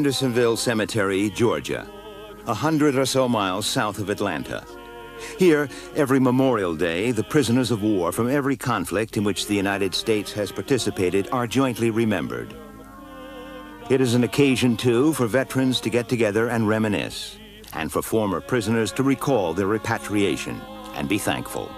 Andersonville Cemetery, Georgia, 100 or so miles south of Atlanta. Here, every Memorial Day, the prisoners of war from every conflict in which the United States has participated are jointly remembered. It is an occasion, too, for veterans to get together and reminisce, and for former prisoners to recall their repatriation and be thankful.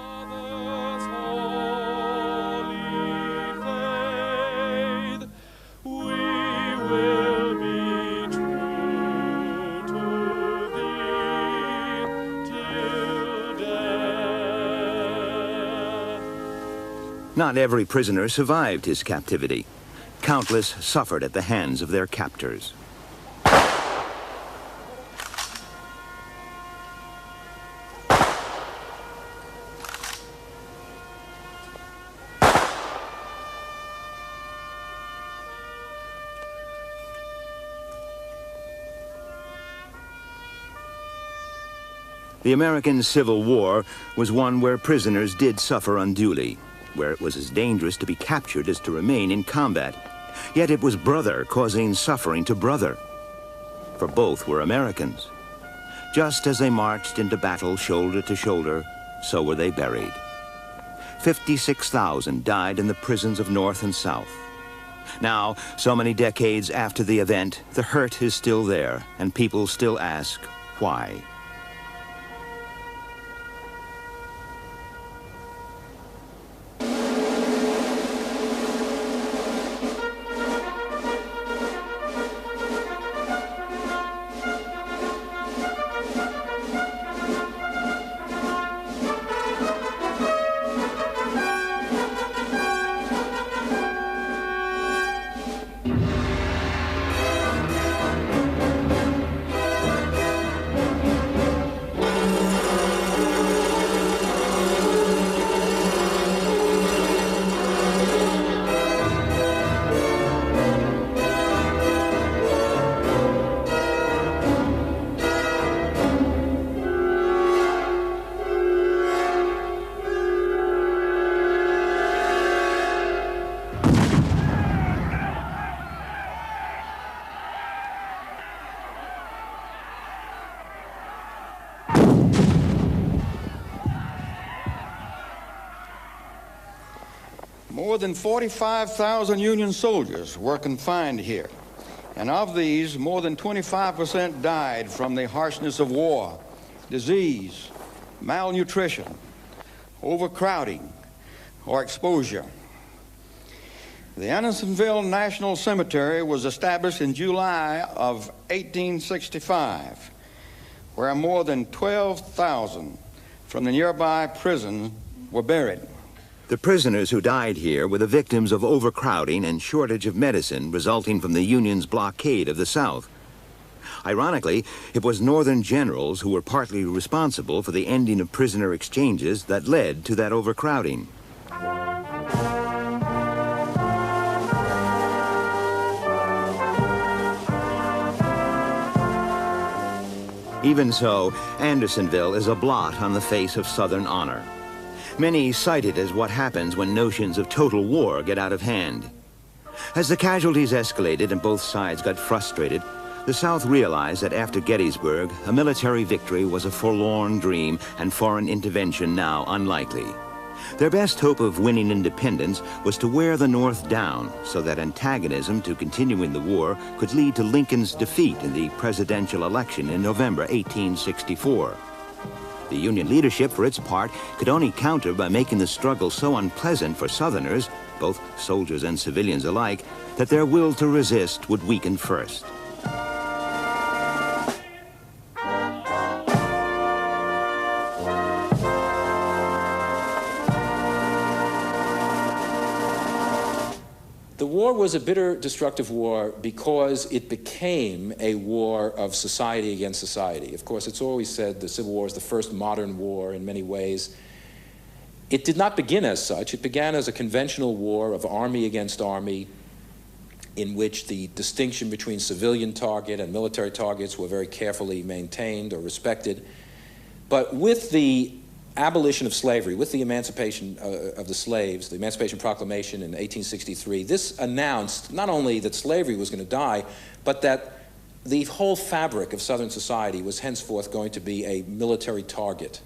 Not every prisoner survived his captivity. Countless suffered at the hands of their captors. The American Civil War was one where prisoners did suffer unduly, where it was as dangerous to be captured as to remain in combat. Yet it was brother causing suffering to brother, for both were Americans. Just as they marched into battle shoulder to shoulder, so were they buried. 56,000 died in the prisons of North and South. Now, so many decades after the event, the hurt is still there, and people still ask, why? More than 45,000 Union soldiers were confined here, and of these, more than 25% died from the harshness of war, disease, malnutrition, overcrowding, or exposure. The Andersonville National Cemetery was established in July of 1865, where more than 12,000 from the nearby prison were buried. The prisoners who died here were the victims of overcrowding and shortage of medicine resulting from the Union's blockade of the South. Ironically, it was Northern generals who were partly responsible for the ending of prisoner exchanges that led to that overcrowding. Even so, Andersonville is a blot on the face of Southern honor. Many cite it as what happens when notions of total war get out of hand. As the casualties escalated and both sides got frustrated, the South realized that after Gettysburg, a military victory was a forlorn dream and foreign intervention now unlikely. Their best hope of winning independence was to wear the North down so that antagonism to continuing the war could lead to Lincoln's defeat in the presidential election in November 1864. The Union leadership, for its part, could only counter by making the struggle so unpleasant for Southerners, both soldiers and civilians alike, that their will to resist would weaken first. The war was a bitter, destructive war because it became a war of society against society. Of course, it's always said the Civil War is the first modern war in many ways. It did not begin as such. It began as a conventional war of army against army, in which the distinction between civilian target and military targets were very carefully maintained or respected. But with the abolition of slavery, with the emancipation of the slaves, the Emancipation Proclamation in 1863, this announced not only that slavery was going to die, but that the whole fabric of Southern society was henceforth going to be a military target.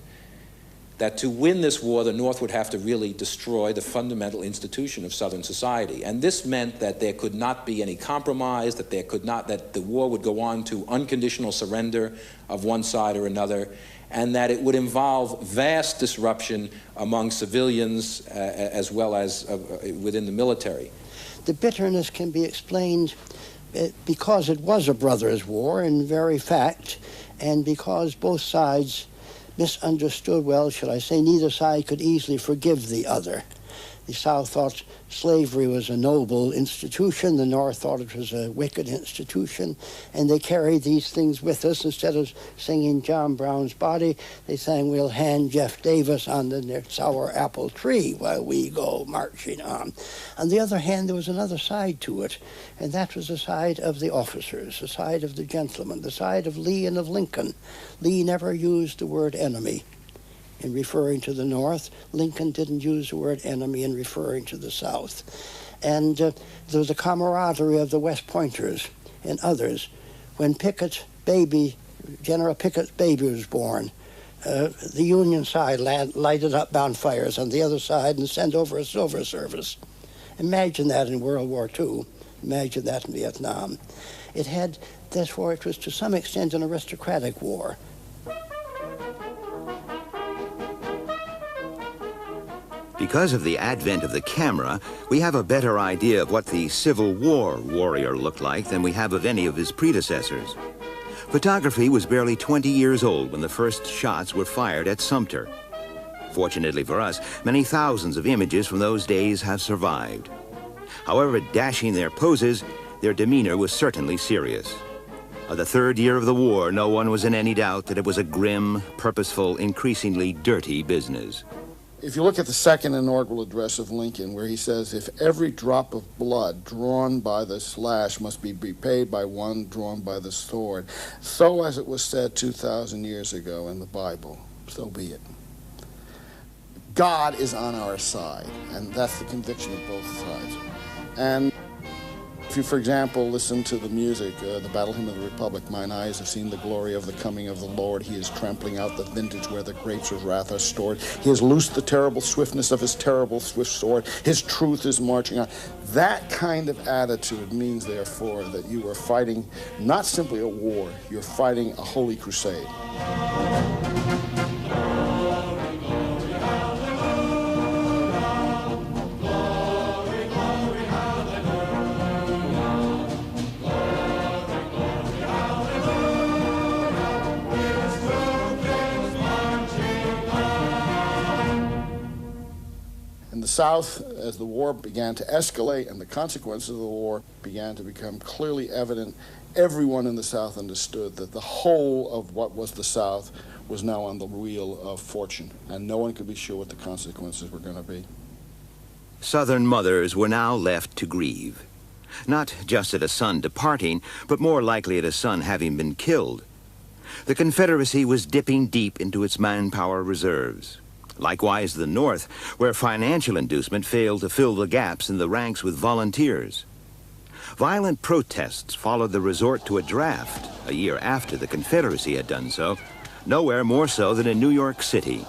That to win this war, the North would have to really destroy the fundamental institution of Southern society. And this meant that there could not be any compromise, that the war would go on to unconditional surrender of one side or another, and that it would involve vast disruption among civilians as well as within the military. The bitterness can be explained because it was a brothers' war in very fact, and because both sides misunderstood, well, shall I say, neither side could easily forgive the other. The South thought slavery was a noble institution, the North thought it was a wicked institution, and they carried these things with us. Instead of singing John Brown's Body, they sang, "We'll hand Jeff Davis on the sour apple tree while we go marching on." On the other hand, there was another side to it, and that was the side of the officers, the side of the gentlemen, the side of Lee and of Lincoln. Lee never used the word enemy in referring to the North. Lincoln didn't use the word enemy in referring to the South. And there was a camaraderie of the West Pointers and others. When General Pickett's baby was born, the Union side lighted up bonfires on the other side and sent over a silver service. Imagine that in World War II. Imagine that in Vietnam. Therefore, it was to some extent an aristocratic war. Because of the advent of the camera, we have a better idea of what the Civil War warrior looked like than we have of any of his predecessors. Photography was barely 20 years old when the first shots were fired at Sumter. Fortunately for us, many thousands of images from those days have survived. However dashing their poses, their demeanor was certainly serious. Of the third year of the war, no one was in any doubt that it was a grim, purposeful, increasingly dirty business. If you look at the second inaugural address of Lincoln, where he says, "If every drop of blood drawn by the slash must be repaid by one drawn by the sword, so as it was said 2,000 years ago in the Bible, so be it." God is on our side, and that's the conviction of both sides. And if you, for example, listen to the music, the Battle Hymn of the Republic, "Mine eyes have seen the glory of the coming of the Lord. He is trampling out the vintage where the grapes of wrath are stored. He has loosed the terrible swiftness of his terrible swift sword. His truth is marching on." That kind of attitude means, therefore, that you are fighting not simply a war, you're fighting a holy crusade. South, as the war began to escalate and the consequences of the war began to become clearly evident, everyone in the South understood that the whole of what was the South was now on the wheel of fortune, and no one could be sure what the consequences were going to be. Southern mothers were now left to grieve, not just at a son departing, but more likely at a son having been killed. The Confederacy was dipping deep into its manpower reserves. Likewise, the North, where financial inducement failed to fill the gaps in the ranks with volunteers. Violent protests followed the resort to a draft a year after the Confederacy had done so, nowhere more so than in New York City.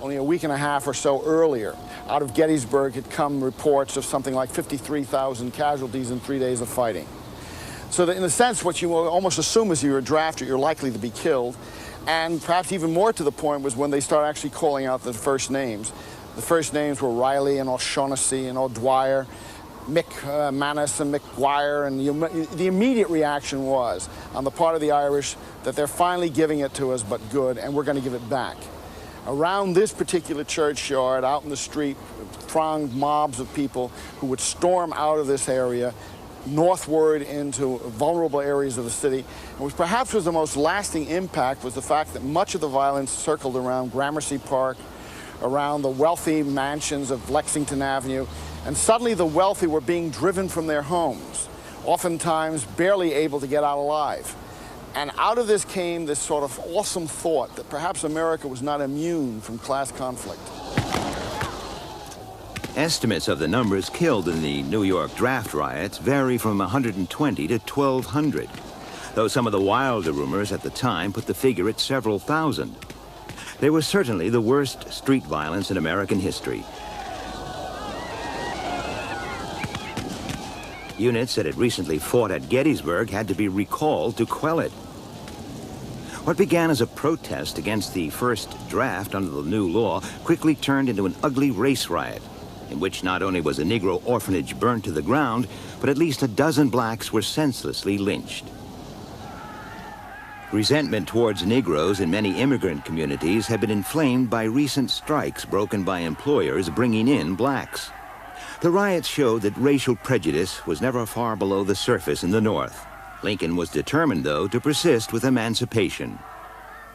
Only a week and a half or so earlier, out of Gettysburg had come reports of something like 53,000 casualties in 3 days of fighting. So that in a sense, what you will almost assume is you're a drafter, you're likely to be killed. And perhaps even more to the point was when they start actually calling out the first names. The first names were Riley and O'Shaughnessy and O'Dwyer, McManus and McGuire, and the immediate reaction was, on the part of the Irish, that they're finally giving it to us, but good, and we're going to give it back. Around this particular churchyard, out in the street, thronged mobs of people who would storm out of this area northward into vulnerable areas of the city. And what perhaps was the most lasting impact was the fact that much of the violence circled around Gramercy Park, around the wealthy mansions of Lexington Avenue, and suddenly the wealthy were being driven from their homes, oftentimes barely able to get out alive. And out of this came this sort of awesome thought that perhaps America was not immune from class conflict. Estimates of the numbers killed in the New York draft riots vary from 120 to 1,200, though some of the wilder rumors at the time put the figure at several thousand. They were certainly the worst street violence in American history. Units that had recently fought at Gettysburg had to be recalled to quell it. What began as a protest against the first draft under the new law quickly turned into an ugly race riot, in which not only was a Negro orphanage burned to the ground, but at least a dozen blacks were senselessly lynched. Resentment towards Negroes in many immigrant communities had been inflamed by recent strikes broken by employers bringing in blacks. The riots showed that racial prejudice was never far below the surface in the North. Lincoln was determined, though, to persist with emancipation.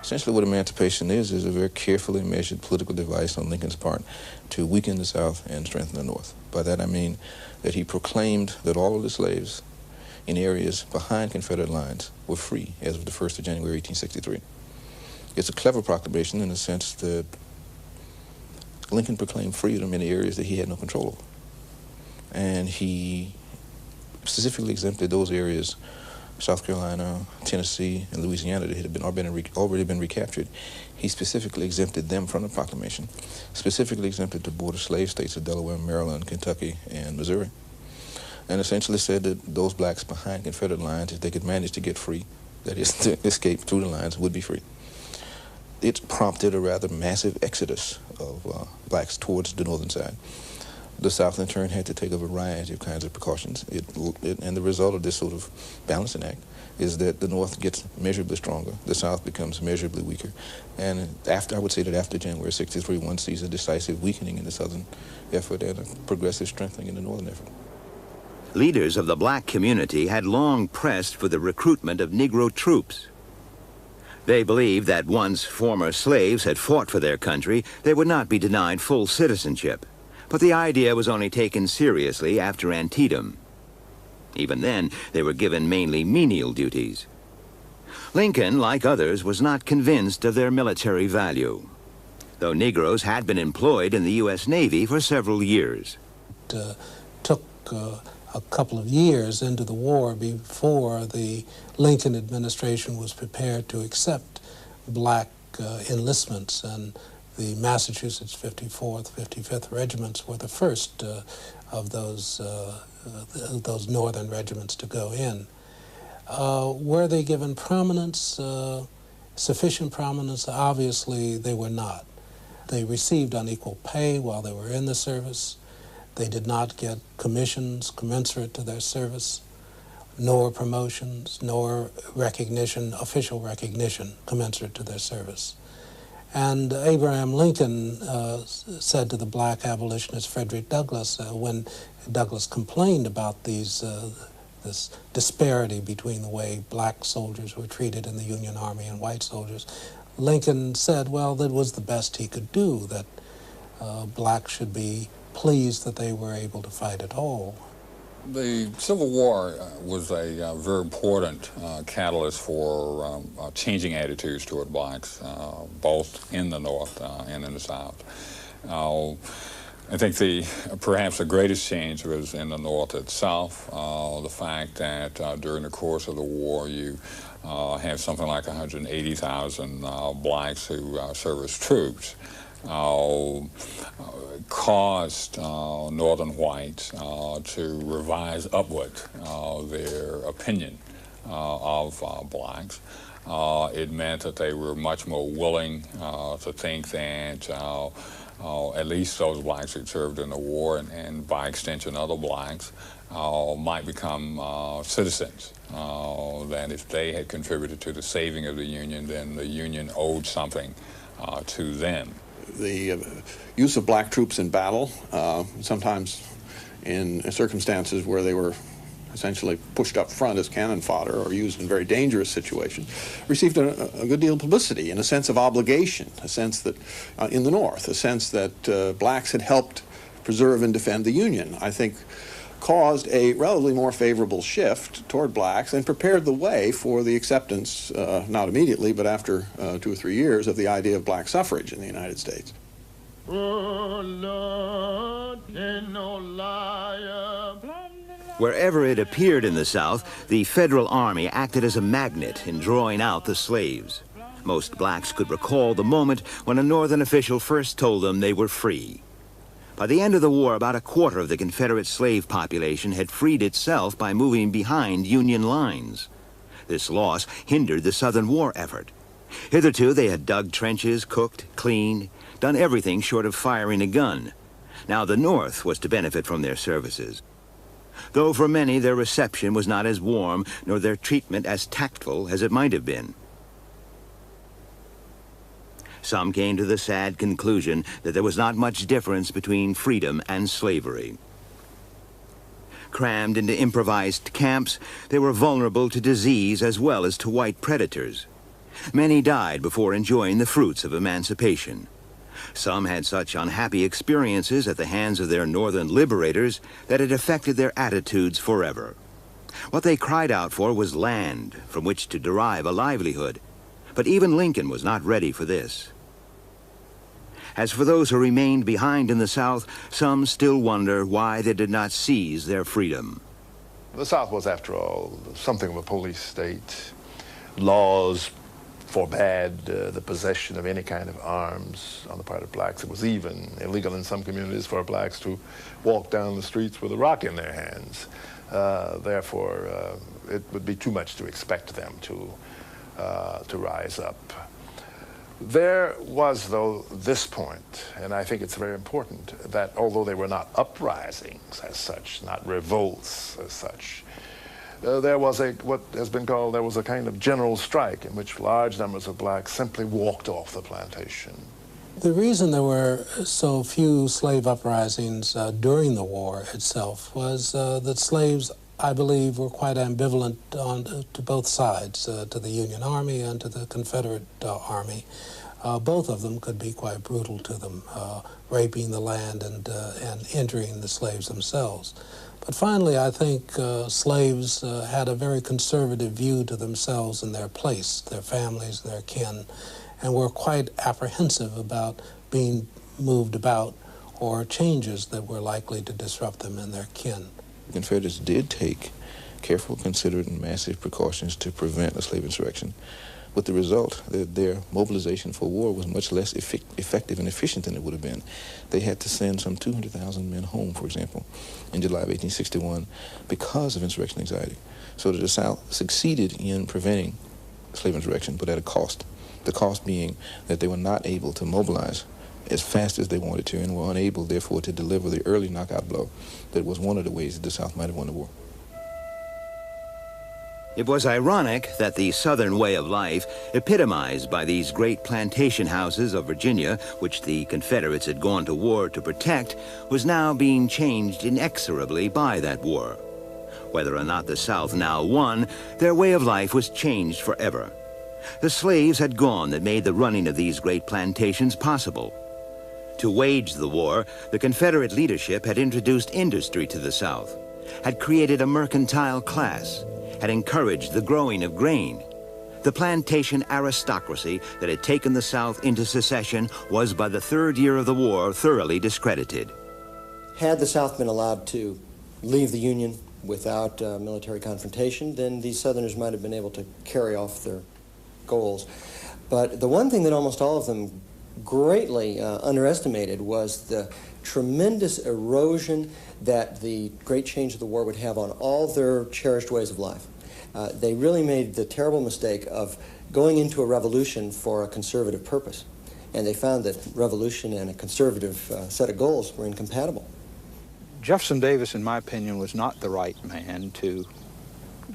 Essentially what emancipation is a very carefully measured political device on Lincoln's part to weaken the South and strengthen the North. By that I mean that he proclaimed that all of the slaves in areas behind Confederate lines were free as of the 1st of January 1863. It's a clever proclamation in the sense that Lincoln proclaimed freedom in areas that he had no control over. And he specifically exempted those areas, South Carolina, Tennessee, and Louisiana, that had already been recaptured. He specifically exempted them from the proclamation, specifically exempted the border slave states of Delaware, Maryland, Kentucky, and Missouri, and essentially said that those blacks behind Confederate lines, if they could manage to get free, that is, to escape through the lines, would be free. It prompted a rather massive exodus of blacks towards the northern side. The South, in turn, had to take a variety of kinds of precautions. And the result of this sort of balancing act is that the North gets measurably stronger, the South becomes measurably weaker. And I would say that after January 63, one sees a decisive weakening in the Southern effort and a progressive strengthening in the Northern effort. Leaders of the black community had long pressed for the recruitment of Negro troops. They believed that once former slaves had fought for their country, they would not be denied full citizenship. But the idea was only taken seriously after Antietam. Even then, they were given mainly menial duties. Lincoln, like others, was not convinced of their military value, though Negroes had been employed in the U.S. Navy for several years. It took a couple of years into the war before the Lincoln administration was prepared to accept black enlistments, and the Massachusetts 54th, 55th regiments were the first of those northern regiments to go in. Were they given prominence, sufficient prominence? Obviously, they were not. They received unequal pay while they were in the service. They did not get commissions commensurate to their service, nor promotions, nor recognition, official recognition commensurate to their service. And Abraham Lincoln said to the black abolitionist Frederick Douglass, when Douglass complained about this disparity between the way black soldiers were treated in the Union Army and white soldiers, Lincoln said, well, that was the best he could do, that blacks should be pleased that they were able to fight at all. The Civil War was a very important catalyst for changing attitudes toward blacks, both in the North and in the South. I think perhaps the greatest change was in the North itself. The fact that during the course of the war you have something like 180,000 blacks who serve as troops. Caused northern whites to revise upward their opinion of blacks. It meant that they were much more willing to think that at least those blacks who served in the war, and by extension other blacks, might become citizens. That if they had contributed to the saving of the Union, then the Union owed something to them. The use of black troops in battle, sometimes in circumstances where they were essentially pushed up front as cannon fodder or used in very dangerous situations, received a good deal of publicity and a sense of obligation, a sense that, in the North, a sense that blacks had helped preserve and defend the Union, I think caused a relatively more favorable shift toward blacks and prepared the way for the acceptance, not immediately, but after 2 or 3 years, of the idea of black suffrage in the United States. Oh, Lord, ain't no liar. Wherever it appeared in the South, the Federal Army acted as a magnet in drawing out the slaves. Most blacks could recall the moment when a Northern official first told them they were free. By the end of the war, about a quarter of the Confederate slave population had freed itself by moving behind Union lines. This loss hindered the Southern war effort. Hitherto, they had dug trenches, cooked, cleaned, done everything short of firing a gun. Now the North was to benefit from their services. Though for many their reception was not as warm, nor their treatment as tactful as it might have been. Some came to the sad conclusion that there was not much difference between freedom and slavery. Crammed into improvised camps, they were vulnerable to disease as well as to white predators. Many died before enjoying the fruits of emancipation. Some had such unhappy experiences at the hands of their Northern liberators that it affected their attitudes forever. What they cried out for was land from which to derive a livelihood. But even Lincoln was not ready for this. As for those who remained behind in the South, some still wonder why they did not seize their freedom. The South was, after all, something of a police state. Laws forbade the possession of any kind of arms on the part of blacks. It was even illegal in some communities for blacks to walk down the streets with a rock in their hands. Therefore, it would be too much to expect them to rise up. There was, though, this point, and I think it's very important, that although they were not uprisings as such, not revolts as such, there was what has been called, there was a kind of general strike in which large numbers of blacks simply walked off the plantation. The reason there were so few slave uprisings during the war itself was that slaves, I believe, were quite ambivalent to both sides, to the Union Army and to the Confederate Army. Both of them could be quite brutal to them, raping the land and injuring the slaves themselves. But finally, I think slaves had a very conservative view to themselves and their place, their families, their kin, and were quite apprehensive about being moved about or changes that were likely to disrupt them and their kin. The Confederates did take careful, considerate, and massive precautions to prevent a slave insurrection, with the result that their mobilization for war was much less effective and efficient than it would have been. They had to send some 200,000 men home, for example, in July of 1861 because of insurrection anxiety. So that the South succeeded in preventing slave insurrection, but at a cost. The cost being that they were not able to mobilize as fast as they wanted to and were unable, therefore, to deliver the early knockout blow that was one of the ways that the South might have won the war. It was ironic that the Southern way of life, epitomized by these great plantation houses of Virginia, which the Confederates had gone to war to protect, was now being changed inexorably by that war. Whether or not the South now won, their way of life was changed forever. The slaves had gone that made the running of these great plantations possible. To wage the war, the Confederate leadership had introduced industry to the South, had created a mercantile class, had encouraged the growing of grain. The plantation aristocracy that had taken the South into secession was by the third year of the war thoroughly discredited. Had the South been allowed to leave the Union without military confrontation, then these Southerners might have been able to carry off their goals. But the one thing that almost all of them greatly underestimated was the tremendous erosion that the great change of the war would have on all their cherished ways of life. They really made the terrible mistake of going into a revolution for a conservative purpose. And they found that revolution and a conservative set of goals were incompatible. Jefferson Davis, in my opinion, was not the right man to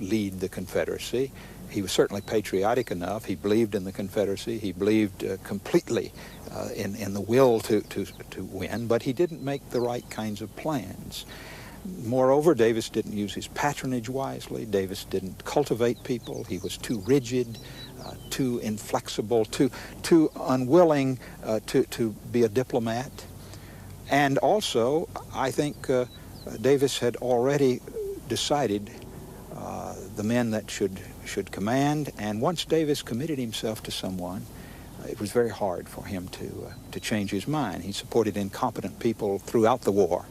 lead the Confederacy. He was certainly patriotic enough. He believed in the Confederacy. He believed completely in the will to win, but he didn't make the right kinds of plans. Moreover, Davis didn't use his patronage wisely. Davis didn't cultivate people. He was too rigid, too inflexible, too unwilling to be a diplomat. And also, I think Davis had already decided the men that should command, and once Davis committed himself to someone, it was very hard for him to change his mind. He supported incompetent people throughout the war,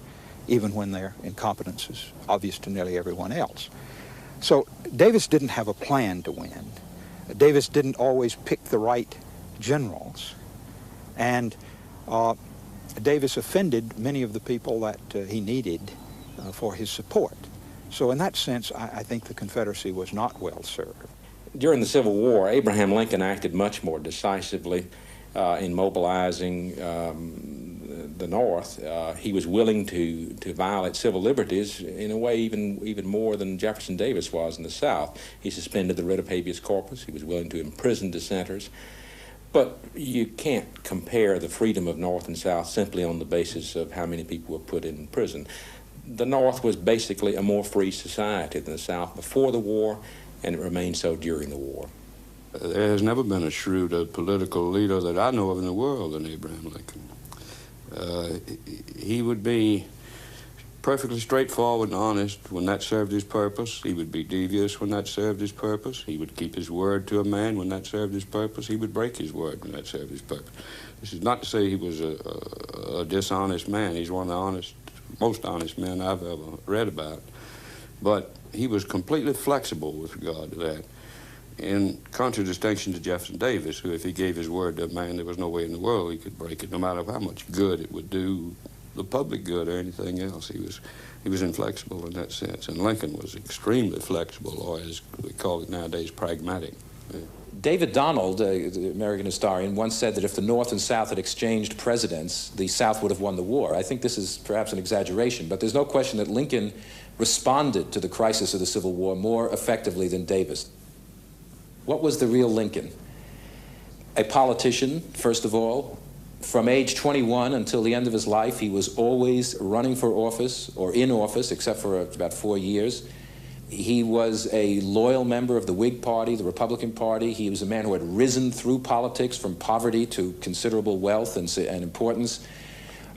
even when their incompetence is obvious to nearly everyone else. So Davis didn't have a plan to win. Davis didn't always pick the right generals. And Davis offended many of the people that he needed for his support. So in that sense, I think the Confederacy was not well served. During the Civil War, Abraham Lincoln acted much more decisively in mobilizing the North. He was willing to violate civil liberties in a way even more than Jefferson Davis was in the South. He suspended the writ of habeas corpus. He was willing to imprison dissenters. But you can't compare the freedom of North and South simply on the basis of how many people were put in prison. The North was basically a more free society than the South before the war, and it remained so during the war. There has never been a shrewder political leader that I know of in the world than Abraham Lincoln. He would be perfectly straightforward and honest when that served his purpose. He would be devious when that served his purpose. He would keep his word to a man when that served his purpose. He would break his word when that served his purpose. This is not to say he was a dishonest man. He's one of the most honest men I've ever read about. But he was completely flexible with regard to that, in contradistinction to Jefferson Davis, who, if he gave his word to a man, there was no way in the world he could break it, no matter how much good it would do, the public good or anything else. He was inflexible in that sense. And Lincoln was extremely flexible, or as we call it nowadays, pragmatic. Yeah. David Donald, the American historian, once said that if the North and South had exchanged presidents, the South would have won the war. I think this is perhaps an exaggeration, but there's no question that Lincoln responded to the crisis of the Civil War more effectively than Davis. What was the real Lincoln? A politician, first of all. From age 21 until the end of his life, he was always running for office or in office, except for about 4 years. He was a loyal member of the Whig Party, the Republican Party. He was a man who had risen through politics from poverty to considerable wealth and importance.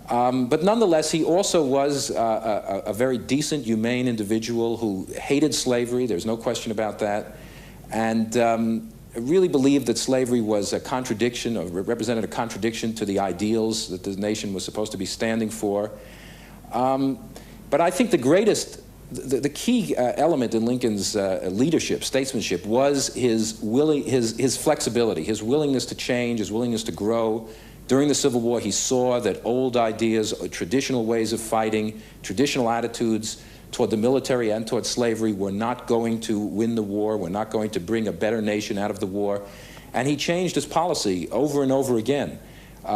But nonetheless, he also was a very decent, humane individual who hated slavery. There's no question about that. And really believed that slavery was a contradiction, or represented a contradiction to the ideals that the nation was supposed to be standing for. But I think the key element in Lincoln's leadership, statesmanship, was his flexibility, his willingness to change, his willingness to grow. During the Civil War, he saw that old ideas, traditional ways of fighting, traditional attitudes toward the military and toward slavery were not going to win the war, were not going to bring a better nation out of the war. And he changed his policy over and over again.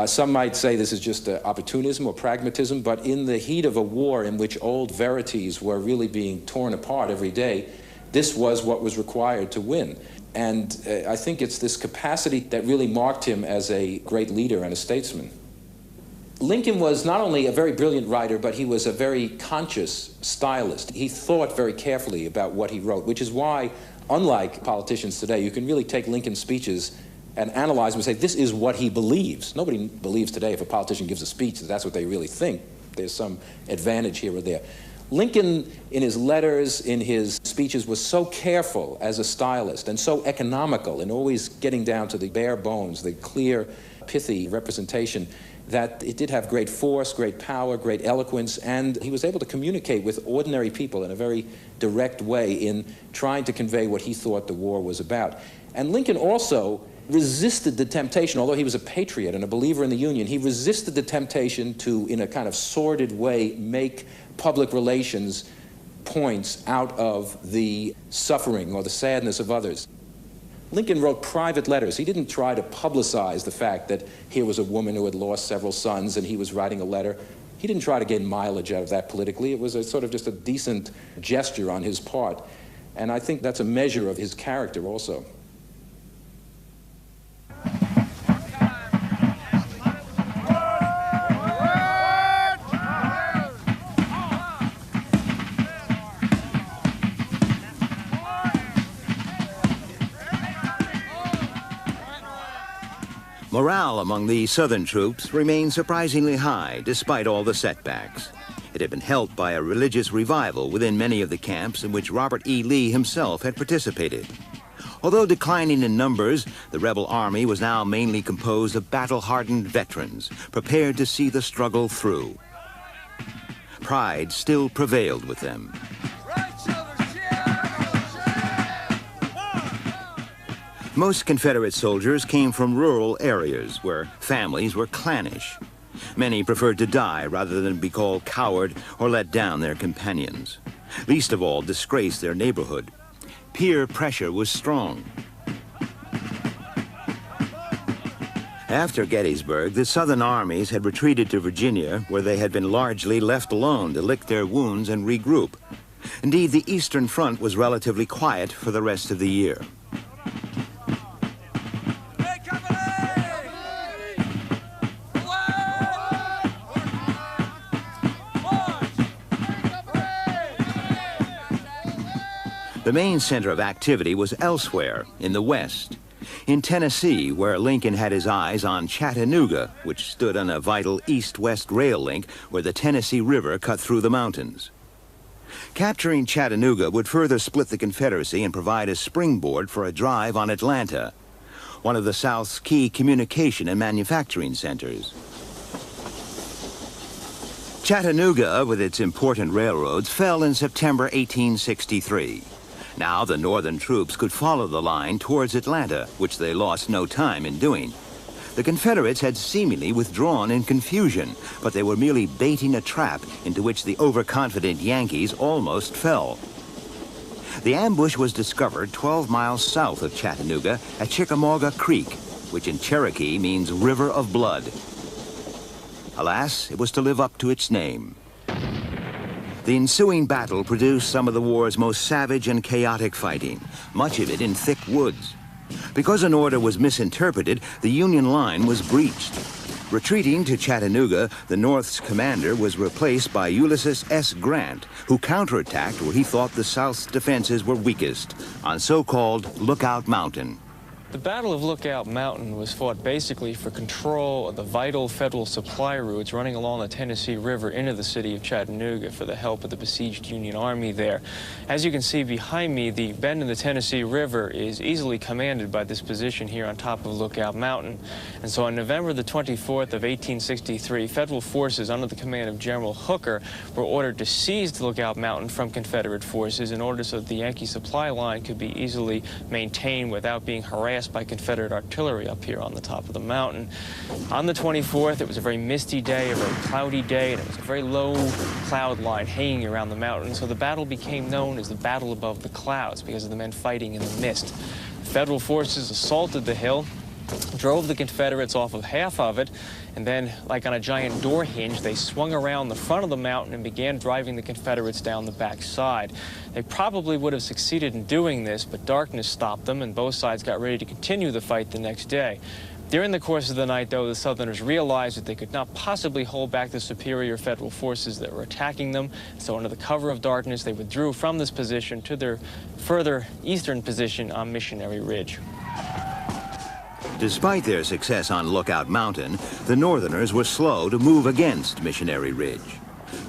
Some might say this is just opportunism or pragmatism, but in the heat of a war in which old verities were really being torn apart every day, this was what was required to win. And I think it's this capacity that really marked him as a great leader and a statesman. Lincoln was not only a very brilliant writer, but he was a very conscious stylist. He thought very carefully about what he wrote, which is why, unlike politicians today, you can really take Lincoln's speeches and analyze them and say, this is what he believes. Nobody believes today if a politician gives a speech that that's what they really think. There's some advantage here or there. Lincoln, in his letters, in his speeches, was so careful as a stylist and so economical and always getting down to the bare bones, the clear, pithy representation, that it did have great force, great power, great eloquence, and he was able to communicate with ordinary people in a very direct way in trying to convey what he thought the war was about. And Lincoln also resisted the temptation, although he was a patriot and a believer in the Union, he resisted the temptation to, in a kind of sordid way, make public relations points out of the suffering or the sadness of others. Lincoln wrote private letters. He didn't try to publicize the fact that here was a woman who had lost several sons and he was writing a letter. He didn't try to gain mileage out of that politically. It was a sort of just a decent gesture on his part. And I think that's a measure of his character also. Morale among the Southern troops remained surprisingly high despite all the setbacks. It had been helped by a religious revival within many of the camps in which Robert E. Lee himself had participated. Although declining in numbers, the rebel army was now mainly composed of battle-hardened veterans, prepared to see the struggle through. Pride still prevailed with them. Most Confederate soldiers came from rural areas where families were clannish. Many preferred to die rather than be called coward or let down their companions. Least of all, disgrace their neighborhood. Peer pressure was strong. After Gettysburg, the Southern armies had retreated to Virginia, where they had been largely left alone to lick their wounds and regroup. Indeed, the Eastern Front was relatively quiet for the rest of the year. The main center of activity was elsewhere, in the West. In Tennessee, where Lincoln had his eyes on Chattanooga, which stood on a vital east-west rail link where the Tennessee River cut through the mountains. Capturing Chattanooga would further split the Confederacy and provide a springboard for a drive on Atlanta, one of the South's key communication and manufacturing centers. Chattanooga, with its important railroads, fell in September 1863. Now the Northern troops could follow the line towards Atlanta, which they lost no time in doing. The Confederates had seemingly withdrawn in confusion, but they were merely baiting a trap into which the overconfident Yankees almost fell. The ambush was discovered 12 miles south of Chattanooga at Chickamauga Creek, which in Cherokee means River of Blood. Alas, it was to live up to its name. The ensuing battle produced some of the war's most savage and chaotic fighting, much of it in thick woods. Because an order was misinterpreted, the Union line was breached. Retreating to Chattanooga, the North's commander was replaced by Ulysses S. Grant, who counterattacked where he thought the South's defenses were weakest, on so-called Lookout Mountain. The Battle of Lookout Mountain was fought basically for control of the vital federal supply routes running along the Tennessee River into the city of Chattanooga for the help of the besieged Union Army there. As you can see behind me, the bend in the Tennessee River is easily commanded by this position here on top of Lookout Mountain. And so on November the 24th of 1863, federal forces under the command of General Hooker were ordered to seize the Lookout Mountain from Confederate forces in order so that the Yankee supply line could be easily maintained without being harassed by Confederate artillery up here on the top of the mountain. On the 24th, it was a very misty day, a very cloudy day, and it was a very low cloud line hanging around the mountain, so the battle became known as the Battle Above the Clouds because of the men fighting in the mist. Federal forces assaulted the hill, drove the Confederates off of half of it, and then, like on a giant door hinge, they swung around the front of the mountain and began driving the Confederates down the back side. They probably would have succeeded in doing this, but darkness stopped them, and both sides got ready to continue the fight the next day. During the course of the night, though, the Southerners realized that they could not possibly hold back the superior federal forces that were attacking them, so under the cover of darkness, they withdrew from this position to their further eastern position on Missionary Ridge. Despite their success on Lookout Mountain, the Northerners were slow to move against Missionary Ridge.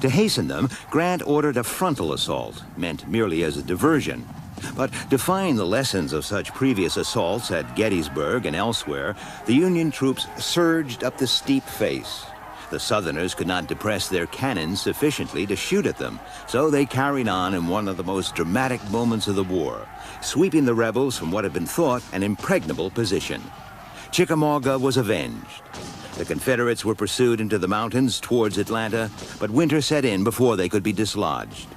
To hasten them, Grant ordered a frontal assault, meant merely as a diversion. But defying the lessons of such previous assaults at Gettysburg and elsewhere, the Union troops surged up the steep face. The Southerners could not depress their cannons sufficiently to shoot at them, so they carried on in one of the most dramatic moments of the war, sweeping the rebels from what had been thought an impregnable position. Chickamauga was avenged. The Confederates were pursued into the mountains towards Atlanta, but winter set in before they could be dislodged.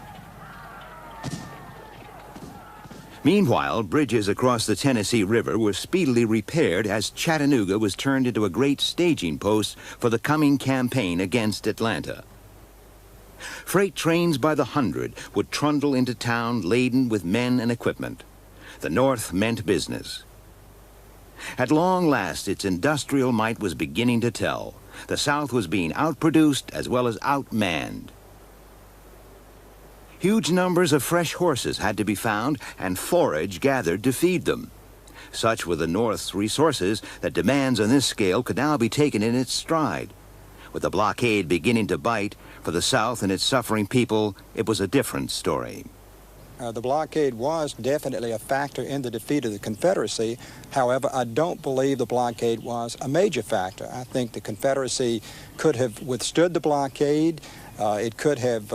Meanwhile, bridges across the Tennessee River were speedily repaired as Chattanooga was turned into a great staging post for the coming campaign against Atlanta. Freight trains by the hundred would trundle into town laden with men and equipment. The North meant business. At long last, its industrial might was beginning to tell. The South was being outproduced as well as outmanned. Huge numbers of fresh horses had to be found and forage gathered to feed them. Such were the North's resources that demands on this scale could now be taken in its stride. With the blockade beginning to bite, for the South and its suffering people, it was a different story. The blockade was definitely a factor in the defeat of the Confederacy. However, I don't believe the blockade was a major factor. I think the Confederacy could have withstood the blockade. It could have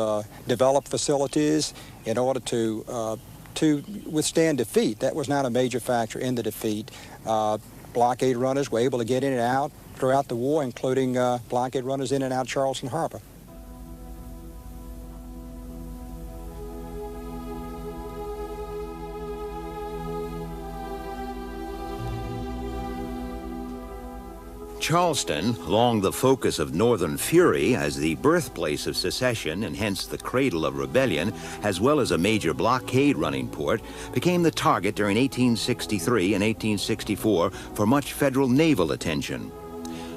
developed facilities in order to withstand defeat. That was not a major factor in the defeat. Blockade runners were able to get in and out throughout the war, including blockade runners in and out Charleston Harbor. Charleston, long the focus of Northern fury as the birthplace of secession and hence the cradle of rebellion, as well as a major blockade-running port, became the target during 1863 and 1864 for much federal naval attention.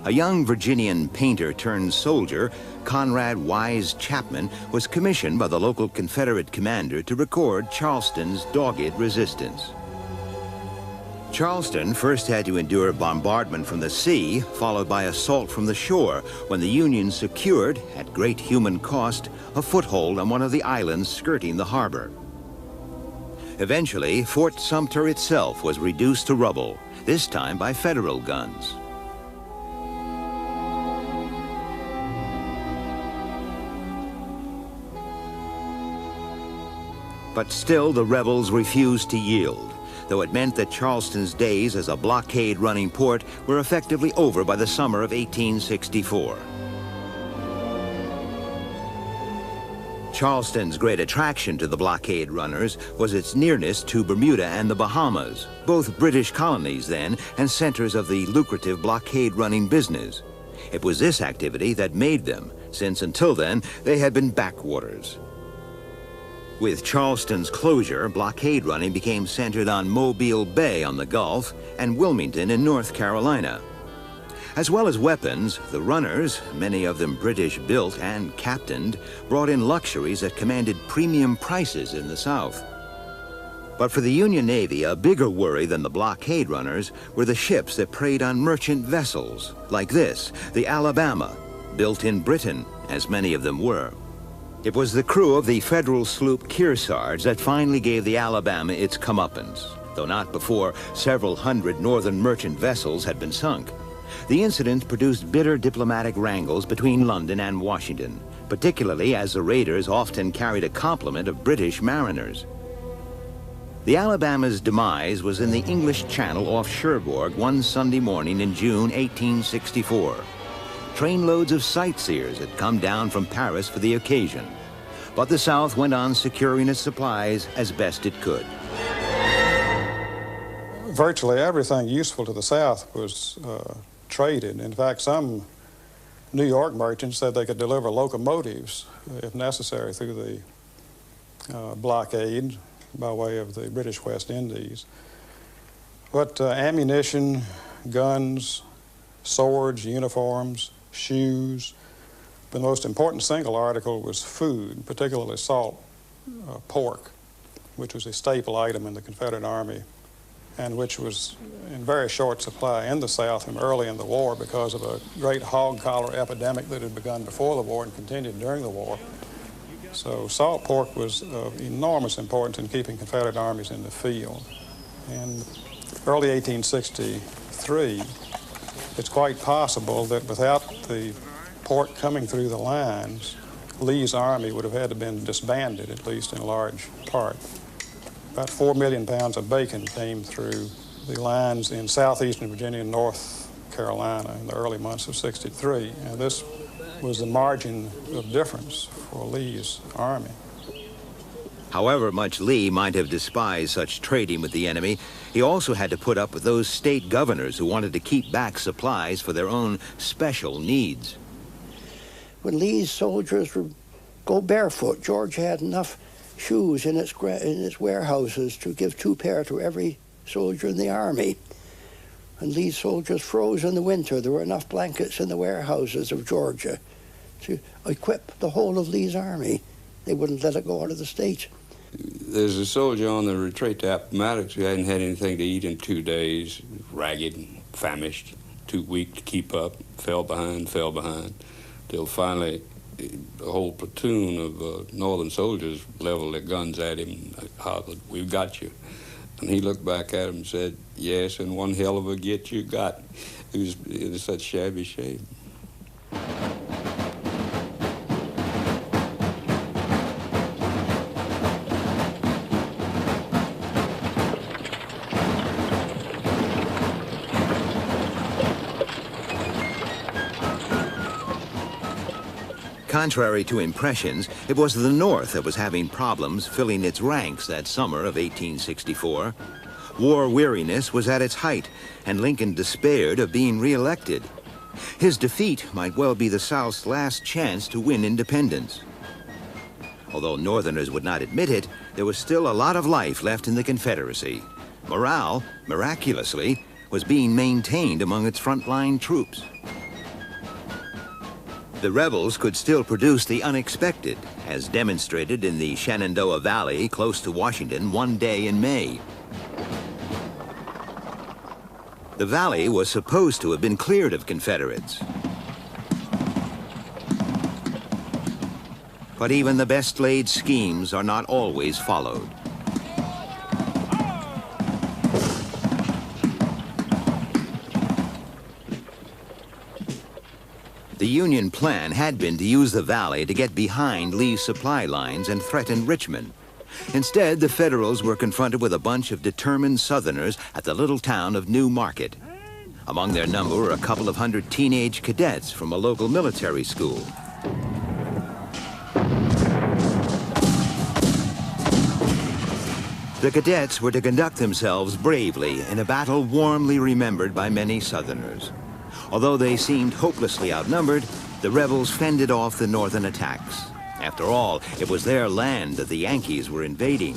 A young Virginian painter-turned-soldier, Conrad Wise Chapman, was commissioned by the local Confederate commander to record Charleston's dogged resistance. Charleston first had to endure bombardment from the sea, followed by assault from the shore, when the Union secured, at great human cost, a foothold on one of the islands skirting the harbor. Eventually, Fort Sumter itself was reduced to rubble, this time by Federal guns. But still the rebels refused to yield, though it meant that Charleston's days as a blockade-running port were effectively over by the summer of 1864. Charleston's great attraction to the blockade runners was its nearness to Bermuda and the Bahamas, both British colonies then and centers of the lucrative blockade-running business. It was this activity that made them, since until then they had been backwaters. With Charleston's closure, blockade running became centered on Mobile Bay on the Gulf and Wilmington in North Carolina. As well as weapons, the runners, many of them British-built and captained, brought in luxuries that commanded premium prices in the South. But for the Union Navy, a bigger worry than the blockade runners were the ships that preyed on merchant vessels, like this, the Alabama, built in Britain, as many of them were. It was the crew of the Federal sloop Kearsarge that finally gave the Alabama its comeuppance, though not before several hundred northern merchant vessels had been sunk. The incident produced bitter diplomatic wrangles between London and Washington, particularly as the raiders often carried a complement of British mariners. The Alabama's demise was in the English Channel off Cherbourg one Sunday morning in June 1864. Trainloads of sightseers had come down from Paris for the occasion, but the South went on securing its supplies as best it could. Virtually everything useful to the South was traded. In fact, some New York merchants said they could deliver locomotives, if necessary, through the blockade by way of the British West Indies. But ammunition, guns, swords, uniforms, shoes. The most important single article was food, particularly salt pork, which was a staple item in the Confederate Army and which was in very short supply in the South from early in the war because of a great hog cholera epidemic that had begun before the war and continued during the war. So salt pork was of enormous importance in keeping Confederate armies in the field. In early 1863, it's quite possible that without the pork coming through the lines, Lee's army would have had to been disbanded, at least in large part. About 4 million pounds of bacon came through the lines in southeastern Virginia and North Carolina in the early months of '63, and this was the margin of difference for Lee's army. However much Lee might have despised such trading with the enemy, he also had to put up with those state governors who wanted to keep back supplies for their own special needs. When Lee's soldiers would go barefoot, Georgia had enough shoes in its warehouses to give 2 pair to every soldier in the army. When Lee's soldiers froze in the winter, there were enough blankets in the warehouses of Georgia to equip the whole of Lee's army. They wouldn't let it go out of the state. There's a soldier on the retreat to Appomattox who hadn't had anything to eat in 2 days, ragged, famished, too weak to keep up, fell behind, till finally the whole platoon of Northern soldiers leveled their guns at him and hollered, "We've got you." And he looked back at him and said, "Yes, and one hell of a get you got." He was in such shabby shape. Contrary to impressions, it was the North that was having problems filling its ranks that summer of 1864. War weariness was at its height, and Lincoln despaired of being re-elected. His defeat might well be the South's last chance to win independence. Although Northerners would not admit it, there was still a lot of life left in the Confederacy. Morale, miraculously, was being maintained among its frontline troops. The rebels could still produce the unexpected, as demonstrated in the Shenandoah Valley close to Washington one day in May. The valley was supposed to have been cleared of Confederates. But even the best laid schemes are not always followed. The Union plan had been to use the valley to get behind Lee's supply lines and threaten Richmond. Instead, the Federals were confronted with a bunch of determined Southerners at the little town of New Market. Among their number were a couple of hundred teenage cadets from a local military school. The cadets were to conduct themselves bravely in a battle warmly remembered by many Southerners. Although they seemed hopelessly outnumbered, the rebels fended off the Northern attacks. After all, it was their land that the Yankees were invading.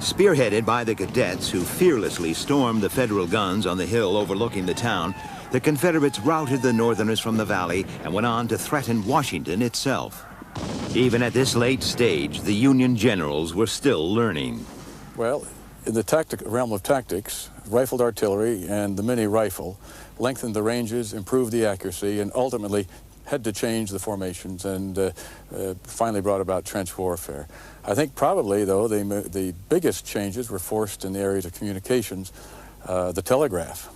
Spearheaded by the cadets who fearlessly stormed the Federal guns on the hill overlooking the town, the Confederates routed the Northerners from the valley and went on to threaten Washington itself. Even at this late stage, the Union generals were still learning. Well, in the realm of tactics, rifled artillery and the mini rifle lengthened the ranges, improved the accuracy, and ultimately had to change the formations and finally brought about trench warfare. I think probably, though, the biggest changes were forced in the areas of communications, the telegraph.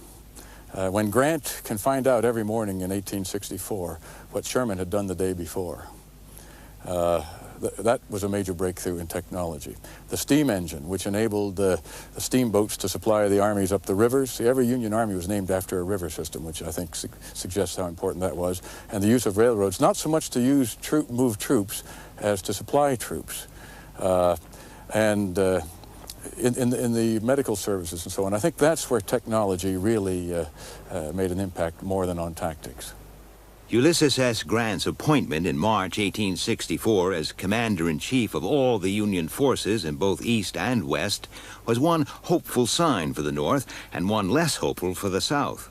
When Grant can find out every morning in 1864 what Sherman had done the day before, that was a major breakthrough in technology. The steam engine, which enabled the steamboats to supply the armies up the rivers. See, every Union army was named after a river system, which I think suggests how important that was. And the use of railroads, not so much to move troops as to supply troops. In the medical services and so on. I think that's where technology really made an impact more than on tactics. Ulysses S. Grant's appointment in March 1864 as commander-in-chief of all the Union forces in both East and West was one hopeful sign for the North and one less hopeful for the South.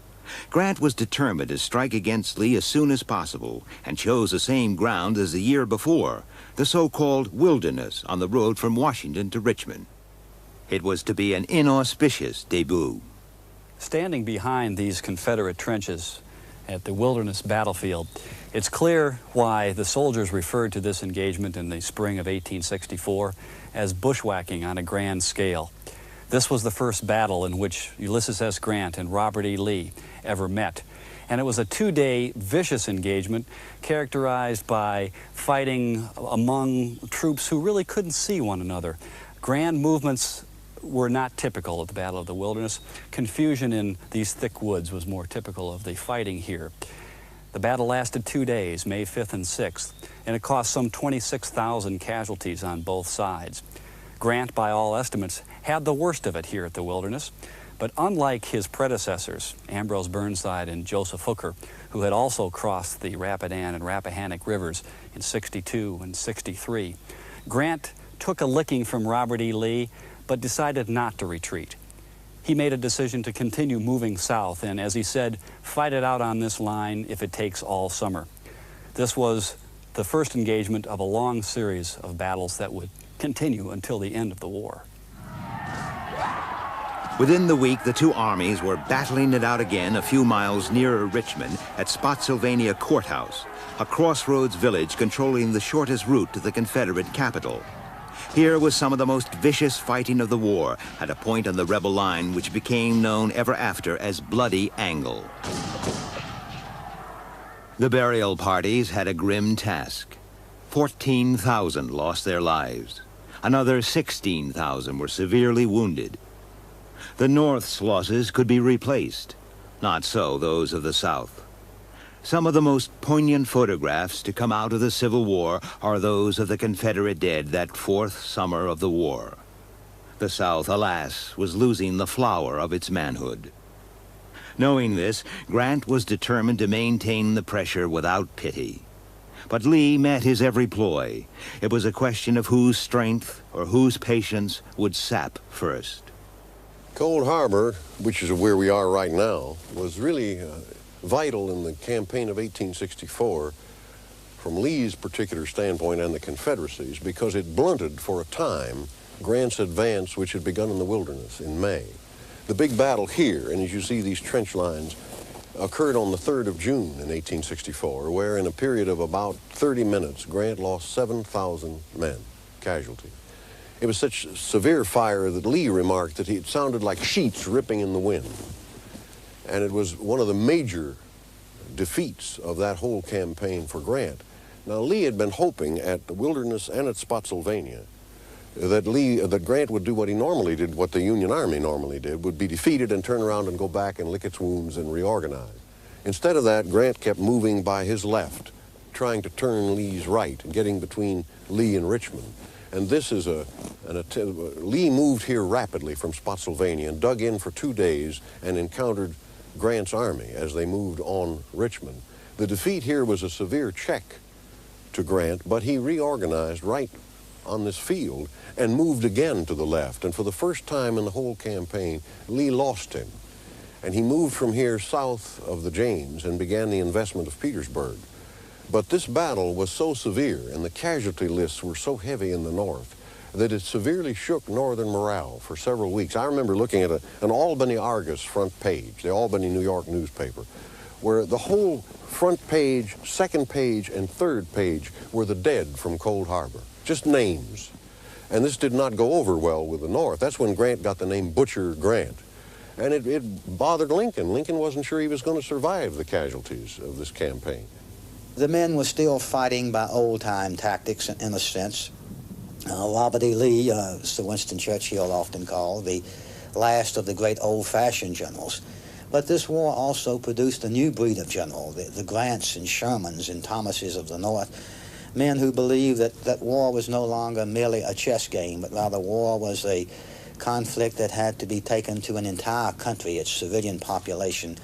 Grant was determined to strike against Lee as soon as possible and chose the same ground as the year before, the so-called Wilderness on the road from Washington to Richmond. It was to be an inauspicious debut. Standing behind these Confederate trenches at the Wilderness battlefield, it's clear why the soldiers referred to this engagement in the spring of 1864 as bushwhacking on a grand scale. This was the first battle in which Ulysses S. Grant and Robert E. Lee ever met. And it was a two-day vicious engagement characterized by fighting among troops who really couldn't see one another. Grand movements were not typical of the Battle of the Wilderness. Confusion in these thick woods was more typical of the fighting here. The battle lasted 2 days, May 5th and 6th, and it cost some 26,000 casualties on both sides. Grant, by all estimates, had the worst of it here at the Wilderness. But unlike his predecessors, Ambrose Burnside and Joseph Hooker, who had also crossed the Rapidan and Rappahannock rivers in '62 and '63, Grant took a licking from Robert E. Lee, but decided not to retreat. He made a decision to continue moving south and, as he said, fight it out on this line if it takes all summer. This was the first engagement of a long series of battles that would continue until the end of the war. Within the week, the two armies were battling it out again a few miles nearer Richmond at Spotsylvania Courthouse, a crossroads village controlling the shortest route to the Confederate capital. Here was some of the most vicious fighting of the war at a point on the rebel line which became known ever after as Bloody Angle. The burial parties had a grim task. 14,000 lost their lives. Another 16,000 were severely wounded. The North's losses could be replaced. Not so those of the South. Some of the most poignant photographs to come out of the Civil War are those of the Confederate dead that fourth summer of the war. The South, alas, was losing the flower of its manhood. Knowing this, Grant was determined to maintain the pressure without pity. But Lee met his every ploy. It was a question of whose strength or whose patience would sap first. Cold Harbor, which is where we are right now, was really vital in the campaign of 1864 from Lee's particular standpoint and the Confederacy's, because it blunted for a time Grant's advance, which had begun in the Wilderness in May. The big battle here, and as you see these trench lines, occurred on the 3rd of June in 1864, where in a period of about 30 minutes, Grant lost 7,000 men, casualties. It was such severe fire that Lee remarked that it sounded like sheets ripping in the wind. And it was one of the major defeats of that whole campaign for Grant. Now, Lee had been hoping at the Wilderness and at Spotsylvania that Grant would do what he normally did, what the Union Army normally did, would be defeated and turn around and go back and lick its wounds and reorganize. Instead of that, Grant kept moving by his left, trying to turn Lee's right, getting between Lee and Richmond. And this is Lee moved here rapidly from Spotsylvania and dug in for 2 days and encountered Grant's army as they moved on Richmond. The defeat here was a severe check to Grant, but he reorganized right on this field and moved again to the left. And for the first time in the whole campaign, Lee lost him. And he moved from here south of the James and began the investment of Petersburg. But this battle was so severe and the casualty lists were so heavy in the North that it severely shook Northern morale for several weeks. I remember looking at an Albany Argus front page, the Albany, New York newspaper, where the whole front page, second page, and third page were the dead from Cold Harbor, just names. And this did not go over well with the North. That's when Grant got the name Butcher Grant. And it bothered Lincoln. Lincoln wasn't sure he was going to survive the casualties of this campaign. The men were still fighting by old-time tactics, in a sense. Robert E. Lee, Sir Winston Churchill often called the last of the great old-fashioned generals. But this war also produced a new breed of general, the Grants and Shermans and Thomases of the North, men who believed that war was no longer merely a chess game, but rather war was a conflict that had to be taken to an entire country, its civilian population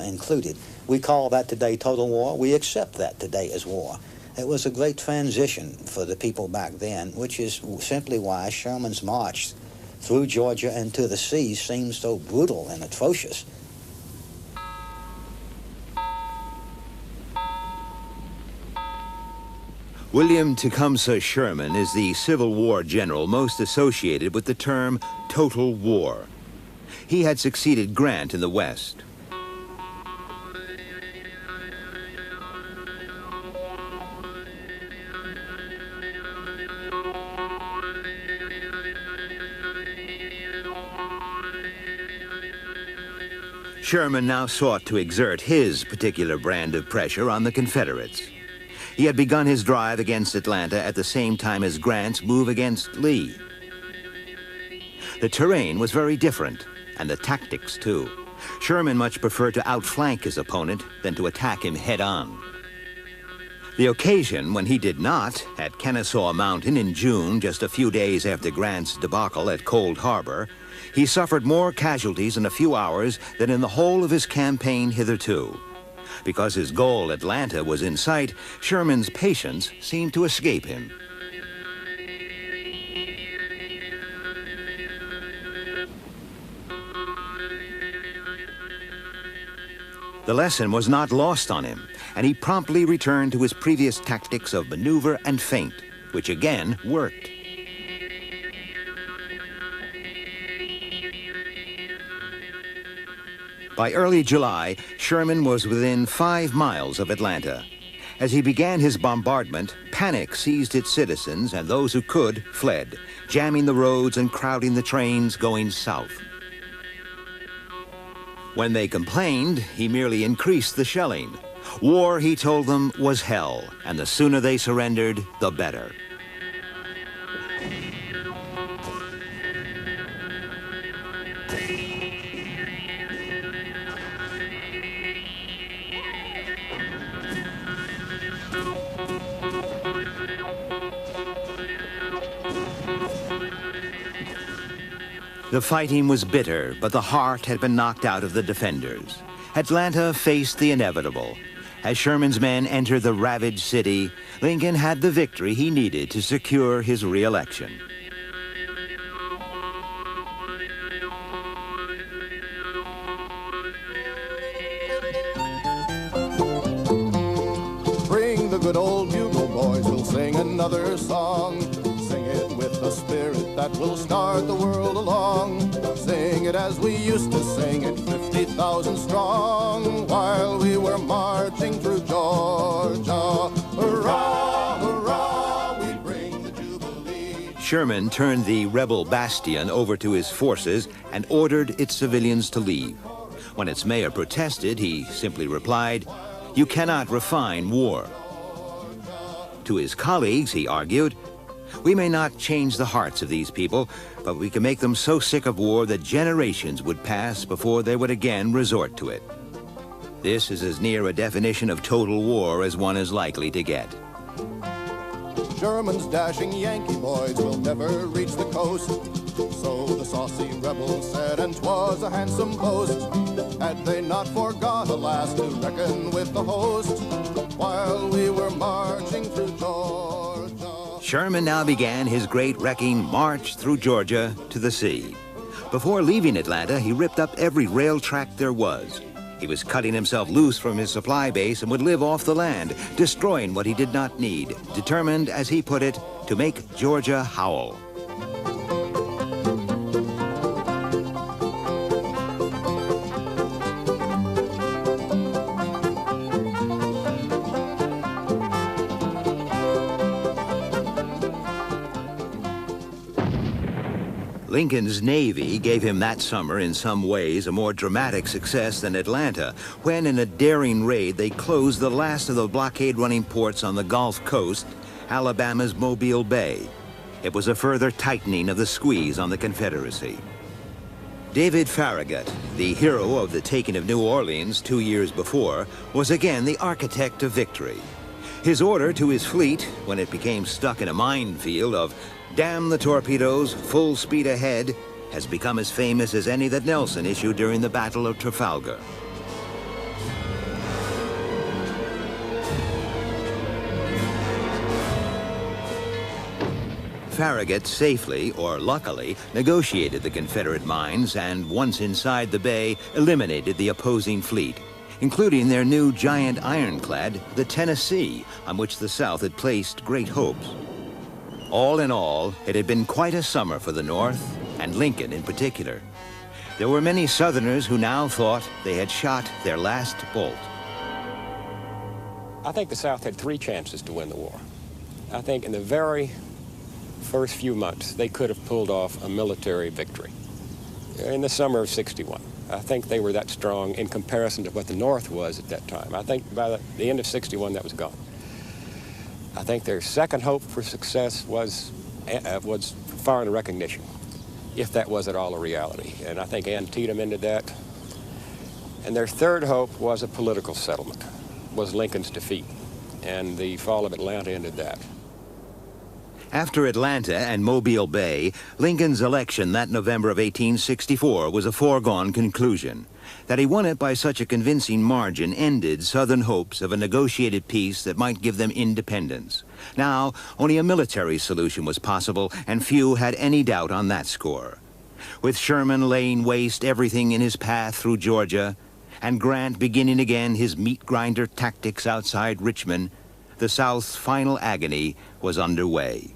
included. We call that today total war. We accept that today as war. It was a great transition for the people back then, which is simply why Sherman's march through Georgia and to the sea seems so brutal and atrocious. William Tecumseh Sherman is the Civil War general most associated with the term total war. He had succeeded Grant in the West. Sherman now sought to exert his particular brand of pressure on the Confederates. He had begun his drive against Atlanta at the same time as Grant's move against Lee. The terrain was very different, and the tactics too. Sherman much preferred to outflank his opponent than to attack him head-on. The occasion when he did not, at Kennesaw Mountain in June, just a few days after Grant's debacle at Cold Harbor, He suffered more casualties in a few hours than in the whole of his campaign hitherto. Because his goal, Atlanta, was in sight, Sherman's patience seemed to escape him. The lesson was not lost on him, and he promptly returned to his previous tactics of maneuver and feint, which again worked. By early July, Sherman was within 5 miles of Atlanta. As he began his bombardment, panic seized its citizens, and those who could fled, jamming the roads and crowding the trains going south. When they complained, he merely increased the shelling. War, he told them, was hell, and the sooner they surrendered, the better. The fighting was bitter, but the heart had been knocked out of the defenders. Atlanta faced the inevitable. As Sherman's men entered the ravaged city, Lincoln had the victory he needed to secure his re-election. Bring the good old bugle, boys, we'll sing another song. Sing it with a spirit that will start the world along. Sing it as we used to sing it, 50,000 strong, while we were marching through Georgia. Hurrah, hurrah, we bring the Jubilee. Sherman turned the rebel bastion over to his forces and ordered its civilians to leave. When its mayor protested, he simply replied, "You cannot refine war." To his colleagues, he argued, "We may not change the hearts of these people, but we can make them so sick of war that generations would pass before they would again resort to it." This is as near a definition of total war as one is likely to get. Sherman's dashing Yankee boys will never reach the coast. So the saucy rebels said, and 'twas a handsome boast. Had they not forgot, alas, to reckon with the host, while we were marching through Georgia. Sherman now began his great wrecking march through Georgia to the sea. Before leaving Atlanta, he ripped up every rail track there was. He was cutting himself loose from his supply base and would live off the land, destroying what he did not need, determined, as he put it, to make Georgia howl. Lincoln's Navy gave him that summer, in some ways, a more dramatic success than Atlanta, when in a daring raid they closed the last of the blockade-running ports on the Gulf Coast, Alabama's Mobile Bay. It was a further tightening of the squeeze on the Confederacy. David Farragut, the hero of the taking of New Orleans 2 years before, was again the architect of victory. His order to his fleet, when it became stuck in a minefield of "Damn the torpedoes, full speed ahead," has become as famous as any that Nelson issued during the Battle of Trafalgar. Farragut safely, or luckily, negotiated the Confederate mines and, once inside the bay, eliminated the opposing fleet, including their new giant ironclad, the Tennessee, on which the South had placed great hopes. All in all, it had been quite a summer for the North, and Lincoln in particular. There were many Southerners who now thought they had shot their last bolt. I think the South had 3 chances to win the war. I think in the very first few months, they could have pulled off a military victory. In the summer of '61, I think they were that strong in comparison to what the North was at that time. I think by the end of '61, that was gone. I think their second hope for success was foreign recognition, if that was at all a reality. And I think Antietam ended that. And their third hope was a political settlement, was Lincoln's defeat. And the fall of Atlanta ended that. After Atlanta and Mobile Bay, Lincoln's election that November of 1864 was a foregone conclusion. That he won it by such a convincing margin ended Southern hopes of a negotiated peace that might give them independence. Now, only a military solution was possible, and few had any doubt on that score. With Sherman laying waste everything in his path through Georgia, and Grant beginning again his meat-grinder tactics outside Richmond, the South's final agony was underway.